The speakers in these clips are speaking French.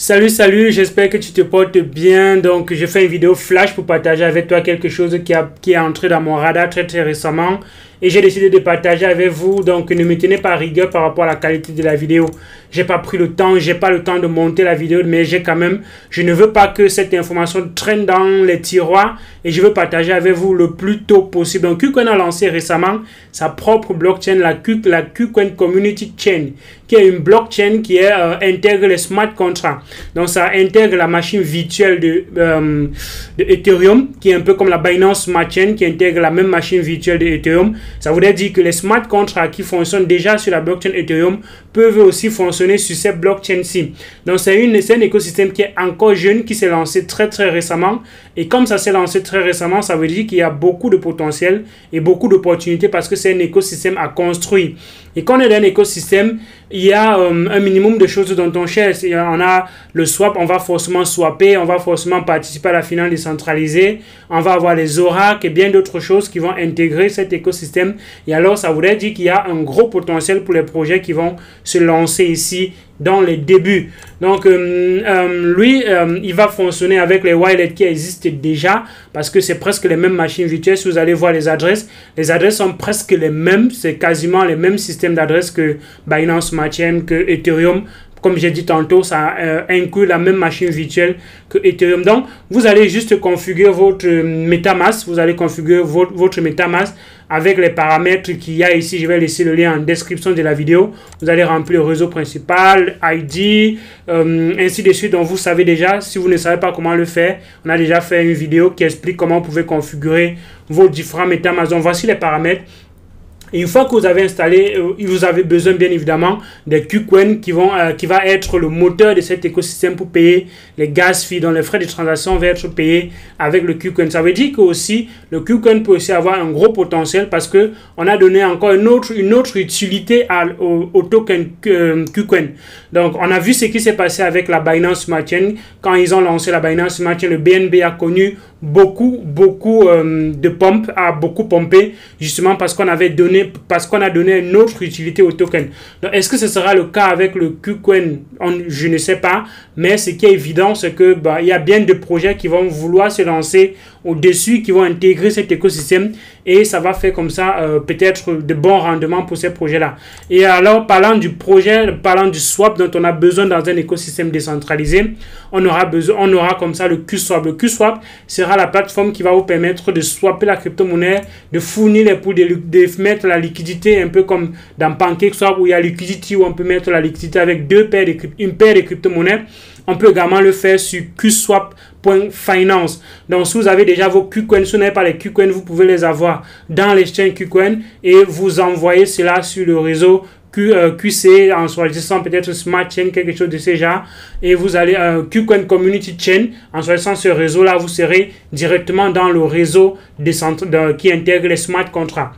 Salut, j'espère que tu te portes bien. Donc, je fais une vidéo flash pour partager avec toi quelque chose qui est entré dans mon radar très récemment. Et j'ai décidé de partager avec vous. Donc, ne me tenez pas à rigueur par rapport à la qualité de la vidéo. J'ai pas pris le temps, j'ai pas le temps de monter la vidéo, mais je ne veux pas que cette information traîne dans les tiroirs et je veux partager avec vous le plus tôt possible. Donc, KuCoin a lancé récemment sa propre blockchain, la KuCoin Community Chain, qui est une blockchain qui intègre les smart contracts. Donc, ça intègre la machine virtuelle de Ethereum, qui est un peu comme la Binance Smart Chain, qui intègre la même machine virtuelle de Ethereum. Ça voudrait dire que les smart contracts qui fonctionnent déjà sur la blockchain Ethereum peuvent aussi fonctionner sur cette blockchain-ci. Donc, c'est un écosystème qui est encore jeune, qui s'est lancé très récemment. Et comme ça s'est lancé très récemment, ça veut dire qu'il y a beaucoup de potentiel et beaucoup d'opportunités parce que c'est un écosystème à construire. Et quand on est dans un écosystème, il y a un minimum de choses dont on cherche. On a le swap, on va forcément swapper, on va forcément participer à la finance décentralisée, on va avoir les oracles et bien d'autres choses qui vont intégrer cet écosystème. Et alors, ça voudrait dire qu'il y a un gros potentiel pour les projets qui vont se lancer ici dans les débuts. Donc, il va fonctionner avec les wallets qui existent déjà parce que c'est presque les mêmes machines virtuelles. Si vous allez voir les adresses sont presque les mêmes. C'est quasiment les mêmes systèmes d'adresses que Binance Smart Chain, que Ethereum. Comme j'ai dit tantôt, ça inclut la même machine virtuelle que Ethereum. Donc, vous allez juste configurer votre MetaMask. Vous allez configurer votre MetaMask avec les paramètres qu'il y a ici. Je vais laisser le lien en description de la vidéo. Vous allez remplir le réseau principal, ID, ainsi de suite. Donc, vous savez déjà, si vous ne savez pas comment le faire, on a déjà fait une vidéo qui explique comment vous pouvez configurer vos différents MetaMask. Donc, voici les paramètres. Et une fois que vous avez installé, vous avez besoin bien évidemment des KuCoin qui va être le moteur de cet écosystème pour payer les gas fees. Donc les frais de transaction vont être payés avec le KuCoin. Ça veut dire que aussi le KuCoin peut aussi avoir un gros potentiel parce que on a donné encore une autre utilité au token KuCoin. Donc on a vu ce qui s'est passé avec la Binance Smart Chain. Quand ils ont lancé la Binance Smart Chain, le BNB a connu beaucoup de pompes, a beaucoup pompé justement parce qu'on a donné une autre utilité au token. Donc est-ce que ce sera le cas avec le KuCoin? Je ne sais pas, mais ce qui est évident, c'est que il y a bien de projets qui vont vouloir se lancer au-dessus, qui vont intégrer cet écosystème et ça va faire comme ça peut-être de bons rendements pour ces projets-là. Et alors, parlant du swap dont on a besoin dans un écosystème décentralisé, on aura comme ça le QSwap. Le QSwap sera la plateforme qui va vous permettre de swapper la crypto-monnaie, de fournir les poules, de mettre la liquidité, un peu comme dans PancakeSwap où il y a Liquidity, où on peut mettre la liquidité avec une paire de crypto-monnaies. On peut également le faire sur QSwap.finance. Donc, si vous avez déjà vos KuCoin, si vous n'avez pas les KuCoin, vous pouvez les avoir dans l'exchange KuCoin et vous envoyez cela sur le réseau QC en choisissant peut-être Smart Chain, quelque chose de ce genre. Et vous allez KuCoin Community Chain. En choisissant ce réseau-là, vous serez directement dans le réseau qui intègre les smart contracts.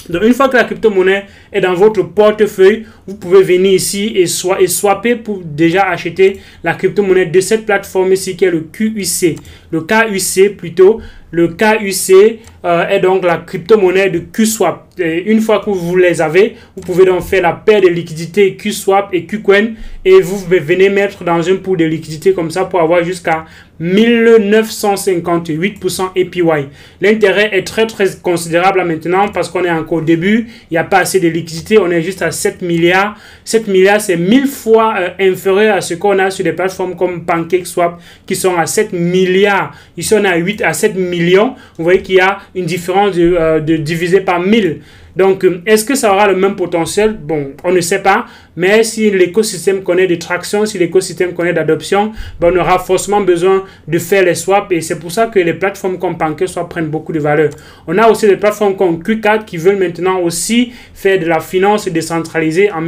Donc, une fois que la crypto-monnaie est dans votre portefeuille, vous pouvez venir ici et swapper pour déjà acheter la crypto-monnaie de cette plateforme ici qui est le QUC. Le KUC plutôt. Le KUC est donc la crypto-monnaie de QSwap. Et une fois que vous les avez, vous pouvez donc faire la paire de liquidités QSwap et KuCoin et vous venez mettre dans un pool de liquidités comme ça pour avoir jusqu'à 1958% APY. L'intérêt est très considérable maintenant parce qu'on est encore au début. Il n'y a pas assez de liquidités. On est juste à 7 milliards. 7 milliards, c'est 1000 fois inférieur à ce qu'on a sur des plateformes comme PancakeSwap qui sont à 7 milliards. Ici, on est à 7 millions. Vous voyez qu'il y a une différence de divisé par 1000. Donc, est-ce que ça aura le même potentiel? Bon, on ne sait pas. Mais si l'écosystème connaît de traction, si l'écosystème connaît d'adoption, on aura forcément besoin de faire les swaps. Et c'est pour ça que les plateformes comme PancakeSwap prennent beaucoup de valeur. On a aussi des plateformes comme Q4 qui veulent maintenant aussi faire de la finance décentralisée en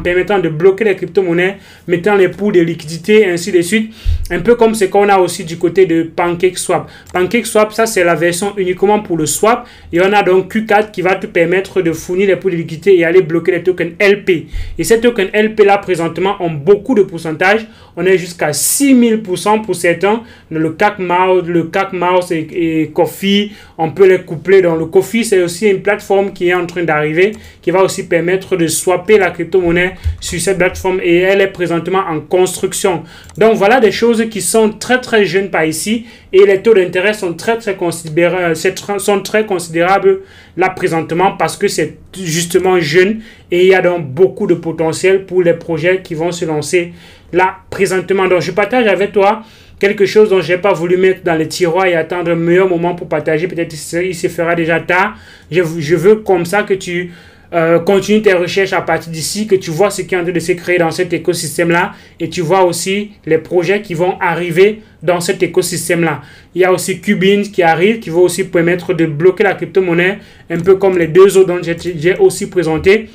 permettant de bloquer les crypto-monnaies, mettant les pools de liquidité, ainsi de suite. Un peu comme ce qu'on a aussi du côté de PancakeSwap. PancakeSwap, ça c'est la version uniquement pour le swap. Et on a donc Q4 qui va te permettre de fournir les pools de liquidité et aller bloquer les tokens LP. Et cette tokens LP là présentement ont beaucoup de pourcentage. On est jusqu'à 6000% pour certains. Le CAC Mouse et Coffee, on peut les coupler. Dans le Coffee, c'est aussi une plateforme qui est en train d'arriver, qui va aussi permettre de swapper la crypto-monnaie sur cette plateforme et elle est présentement en construction. Donc voilà des choses qui sont très jeunes par ici et les taux d'intérêt sont très considérables là présentement parce que c'est justement jeune et il y a donc beaucoup de potentiel pour les projets qui vont se lancer là présentement. Donc je partage avec toi quelque chose dont je n'ai pas voulu mettre dans les tiroirs et attendre un meilleur moment pour partager. Peut-être il se fera déjà tard. Je veux comme ça que tu continues tes recherches à partir d'ici, que tu vois ce qui est en train de se créer dans cet écosystème-là et tu vois aussi les projets qui vont arriver dans cet écosystème-là. Il y a aussi Cubin qui arrive, qui va aussi permettre de bloquer la crypto-monnaie, un peu comme les deux autres dont j'ai aussi présenté.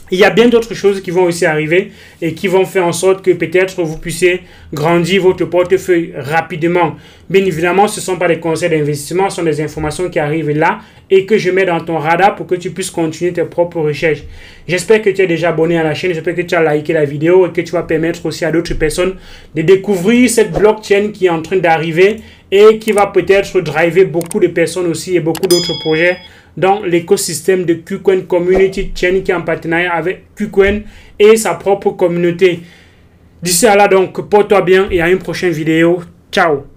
Il y a bien d'autres choses qui vont aussi arriver et qui vont faire en sorte que peut-être vous puissiez grandir votre portefeuille rapidement. Bien évidemment, ce ne sont pas des conseils d'investissement, ce sont des informations qui arrivent là et que je mets dans ton radar pour que tu puisses continuer tes propres recherches. J'espère que tu es déjà abonné à la chaîne, j'espère que tu as liké la vidéo et que tu vas permettre aussi à d'autres personnes de découvrir cette blockchain qui est en train d'arriver et qui va peut-être driver beaucoup de personnes aussi et beaucoup d'autres projets dans l'écosystème de KuCoin Community Chain qui est en partenariat avec KuCoin et sa propre communauté. D'ici à là donc, porte-toi bien et à une prochaine vidéo. Ciao!